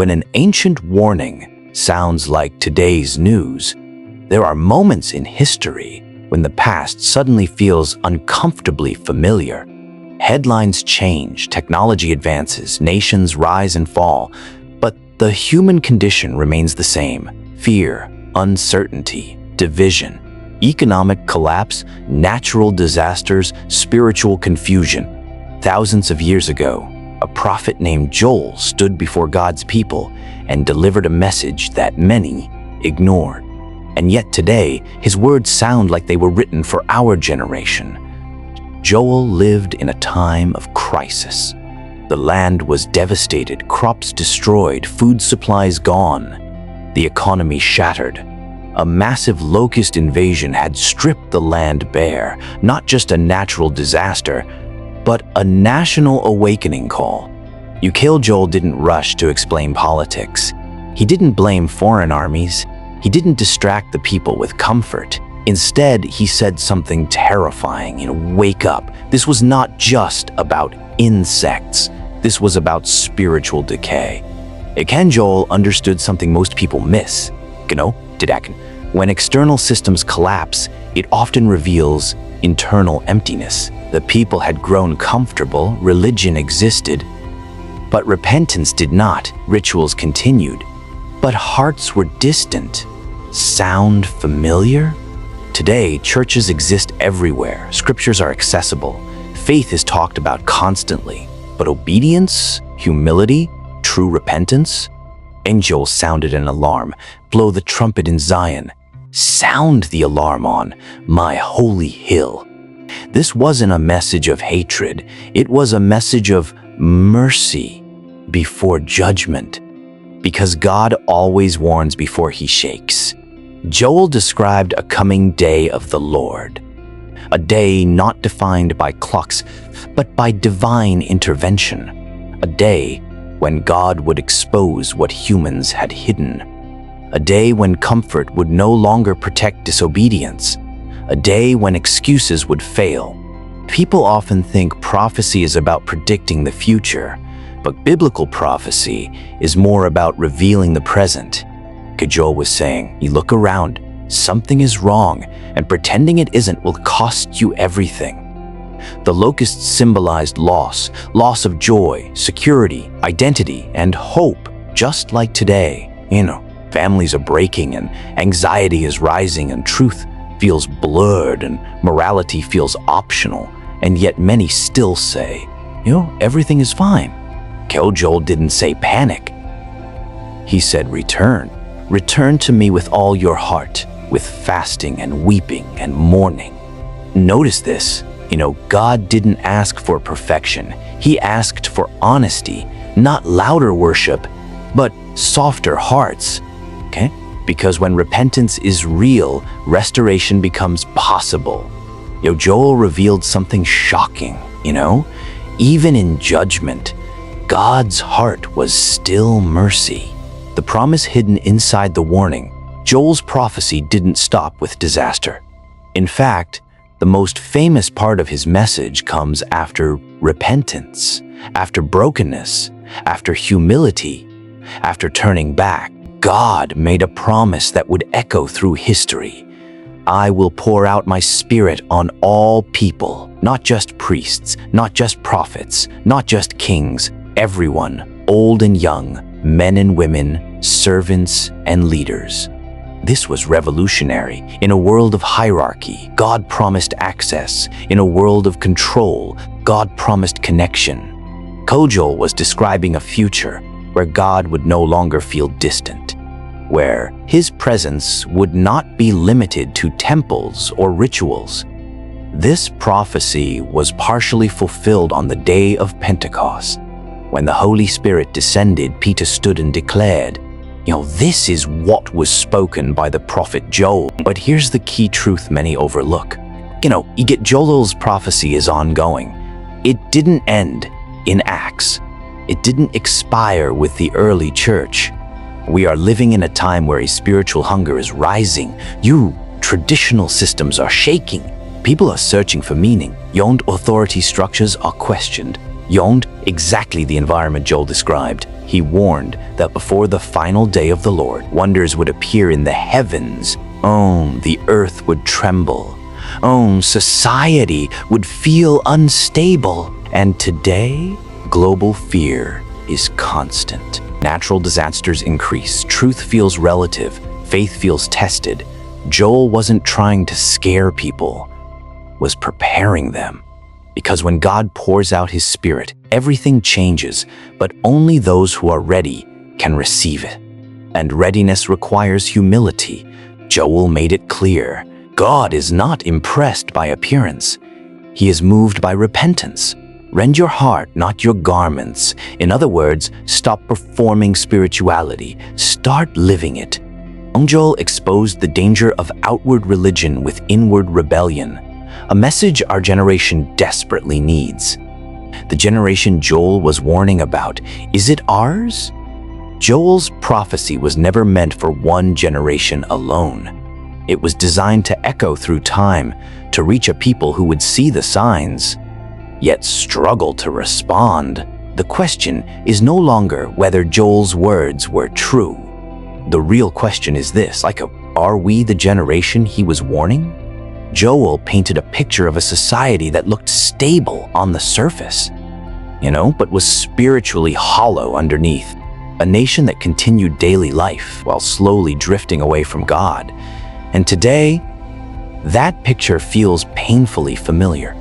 When an ancient warning sounds like today's news, there are moments in history when the past suddenly feels uncomfortably familiar. Headlines change, technology advances, nations rise and fall, but the human condition remains the same. Fear, uncertainty, division, economic collapse, natural disasters, spiritual confusion. Thousands of years ago, a prophet named Joel stood before God's people and delivered a message that many ignored. And yet today, his words sound like they were written for our generation. Joel lived in a time of crisis. The land was devastated, crops destroyed, food supplies gone, the economy shattered. A massive locust invasion had stripped the land bare, not just a natural disaster, but a national awakening call. Yukil Joel didn't rush to explain politics. He didn't blame foreign armies. He didn't distract the people with comfort. Instead, he said something terrifying, wake up. This was not just about insects. This was about spiritual decay. Ken Joel understood something most people miss. When external systems collapse, it often reveals internal emptiness. The people had grown comfortable, religion existed, but repentance did not. Rituals continued, but hearts were distant. Sound familiar? Today, churches exist everywhere. Scriptures are accessible. Faith is talked about constantly. But obedience, humility, true repentance? Angel sounded an alarm. Blow the trumpet in Zion. Sound the alarm on my holy hill. This wasn't a message of hatred. It was a message of mercy before judgment. Because God always warns before he shakes. Joel described a coming day of the Lord. A day not defined by clocks, but by divine intervention. A day when God would expose what humans had hidden. A day when comfort would no longer protect disobedience. A day when excuses would fail. People often think prophecy is about predicting the future, but biblical prophecy is more about revealing the present. Joel was saying, you look around, something is wrong, and pretending it isn't will cost you everything. The locusts symbolized loss of joy, security, identity, and hope, just like today. Families are breaking and anxiety is rising and truth feels blurred and morality feels optional, and yet many still say, everything is fine. Joel didn't say panic. He said return. Return to me with all your heart, with fasting and weeping and mourning. Notice this, God didn't ask for perfection. He asked for honesty, not louder worship, but softer hearts. Because when repentance is real, restoration becomes possible. Joel revealed something shocking, even in judgment, God's heart was still mercy. The promise hidden inside the warning, Joel's prophecy didn't stop with disaster. In fact, the most famous part of his message comes after repentance, after brokenness, after humility, after turning back. God made a promise that would echo through history. I will pour out my spirit on all people, not just priests, not just prophets, not just kings, everyone, old and young, men and women, servants and leaders. This was revolutionary. In a world of hierarchy, God promised access. In a world of control, God promised connection. Joel was describing a future where God would no longer feel distant, where his presence would not be limited to temples or rituals. This prophecy was partially fulfilled on the day of Pentecost. When the Holy Spirit descended, Peter stood and declared, this is what was spoken by the prophet Joel. But here's the key truth many overlook. Joel's prophecy is ongoing. It didn't end in Acts. It didn't expire with the early church. We are living in a time where a spiritual hunger is rising. Traditional systems are shaking. People are searching for meaning. Authority structures are questioned. Yawned, exactly the environment Joel described. He warned that before the final day of the Lord, wonders would appear in the heavens. Oh, the earth would tremble. Oh, society would feel unstable. And today, global fear is constant. Natural disasters increase. Truth feels relative. Faith feels tested. Joel wasn't trying to scare people, was preparing them. Because when God pours out his Spirit, everything changes, but only those who are ready can receive it. And readiness requires humility. Joel made it clear. God is not impressed by appearance. He is moved by repentance. Rend your heart, not your garments. In other words, stop performing spirituality. Start living it. Joel exposed the danger of outward religion with inward rebellion, a message our generation desperately needs. The generation Joel was warning about, is it ours? Joel's prophecy was never meant for one generation alone. It was designed to echo through time, to reach a people who would see the signs, yet struggle to respond. The question is no longer whether Joel's words were true. The real question is this, are we the generation he was warning? Joel painted a picture of a society that looked stable on the surface, but was spiritually hollow underneath. A nation that continued daily life while slowly drifting away from God. And today, that picture feels painfully familiar.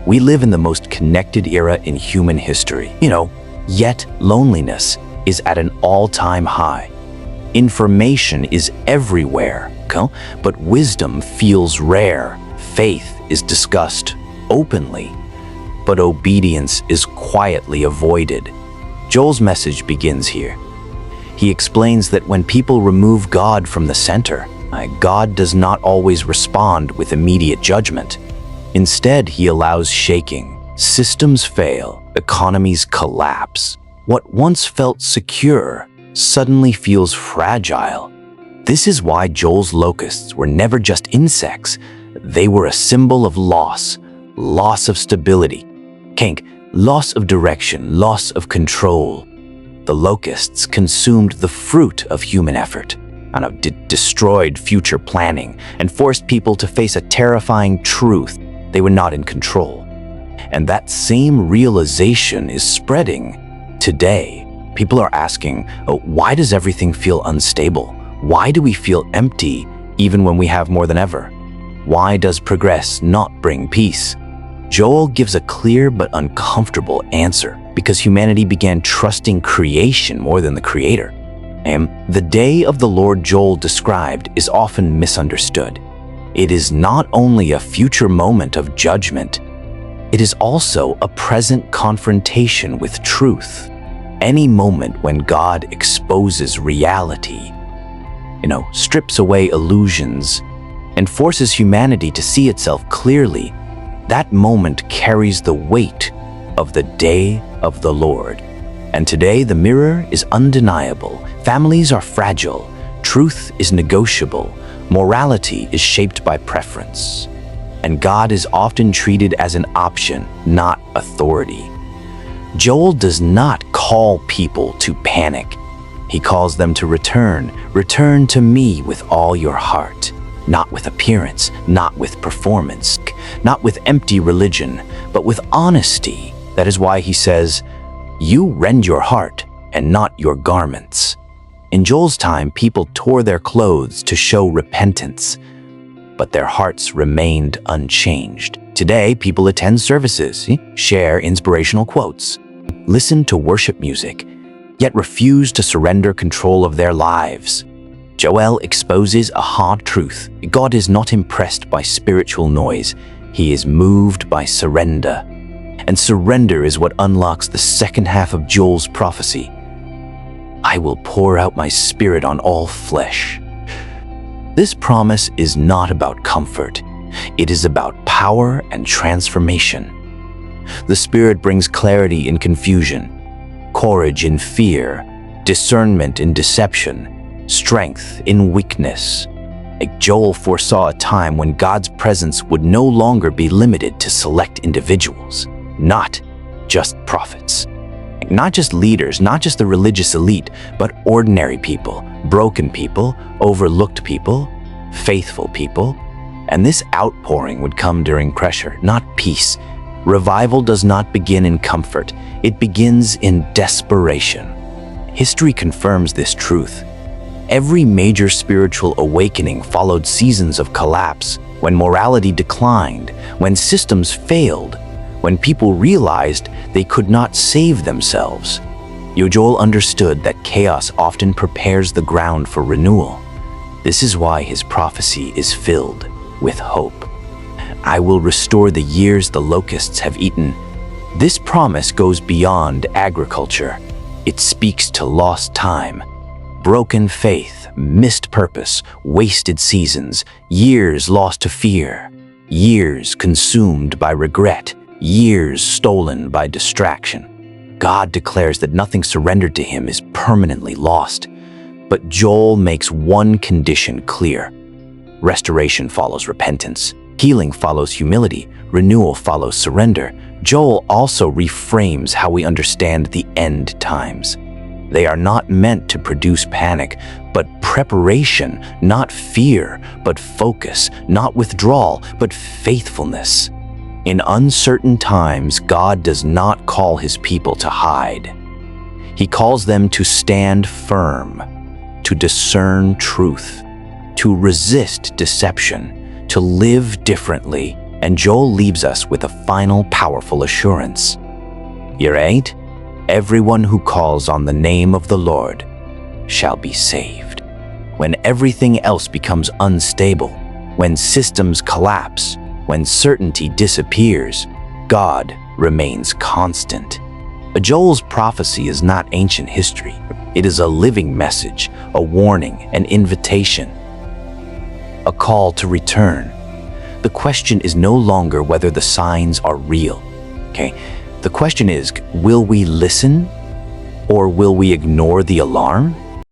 We live in the most connected era in human history, yet loneliness is at an all-time high. Information is everywhere, but wisdom feels rare. Faith is discussed openly, but obedience is quietly avoided. Joel's message begins here. He explains that when people remove God from the center, God does not always respond with immediate judgment. Instead, he allows shaking. Systems fail, economies collapse. What once felt secure suddenly feels fragile. This is why Joel's locusts were never just insects. They were a symbol of loss of stability, loss of direction, loss of control. The locusts consumed the fruit of human effort and destroyed future planning and forced people to face a terrifying truth: they were not in control. And that same realization is spreading today. People are asking, why does everything feel unstable? Why do we feel empty even when we have more than ever? Why does progress not bring peace? Joel gives a clear but uncomfortable answer, because humanity began trusting creation more than the Creator. The day of the Lord Joel described is often misunderstood. It is not only a future moment of judgment, it is also a present confrontation with truth. Any moment when God exposes reality, strips away illusions, and forces humanity to see itself clearly, that moment carries the weight of the day of the Lord. And today the mirror is undeniable. Families are fragile. Truth is negotiable. Morality is shaped by preference. And God is often treated as an option, not authority. Joel does not call people to panic. He calls them to return. Return to me with all your heart. Not with appearance, not with performance, not with empty religion, but with honesty. That is why he says, you rend your heart and not your garments. In Joel's time, people tore their clothes to show repentance, but their hearts remained unchanged. Today, people attend services, share inspirational quotes, listen to worship music, yet refuse to surrender control of their lives. Joel exposes a hard truth. God is not impressed by spiritual noise. He is moved by surrender. And surrender is what unlocks the second half of Joel's prophecy. I will pour out my Spirit on all flesh. This promise is not about comfort. It is about power and transformation. The Spirit brings clarity in confusion, courage in fear, discernment in deception, strength in weakness. Joel foresaw a time when God's presence would no longer be limited to select individuals. Not just prophets. Not just leaders, not just the religious elite, but ordinary people, broken people, overlooked people, faithful people. And this outpouring would come during pressure, not peace. Revival does not begin in comfort, it begins in desperation. History confirms this truth. Every major spiritual awakening followed seasons of collapse, when morality declined, when systems failed, when people realized they could not save themselves. Joel understood that chaos often prepares the ground for renewal. This is why his prophecy is filled with hope. I will restore the years the locusts have eaten. This promise goes beyond agriculture. It speaks to lost time, broken faith, missed purpose, wasted seasons, years lost to fear, years consumed by regret, years stolen by distraction. God declares that nothing surrendered to him is permanently lost. But Joel makes one condition clear. Restoration follows repentance. Healing follows humility. Renewal follows surrender. Joel also reframes how we understand the end times. They are not meant to produce panic, but preparation, not fear, but focus, not withdrawal, but faithfulness. In uncertain times, God does not call his people to hide. He calls them to stand firm, to discern truth, to resist deception, to live differently, and Joel leaves us with a final powerful assurance. Year 8, everyone who calls on the name of the Lord shall be saved. When everything else becomes unstable, when systems collapse, when certainty disappears, God remains constant. Joel's prophecy is not ancient history. It is a living message, a warning, an invitation, a call to return. The question is no longer whether the signs are real. The question is, will we listen or will we ignore the alarm?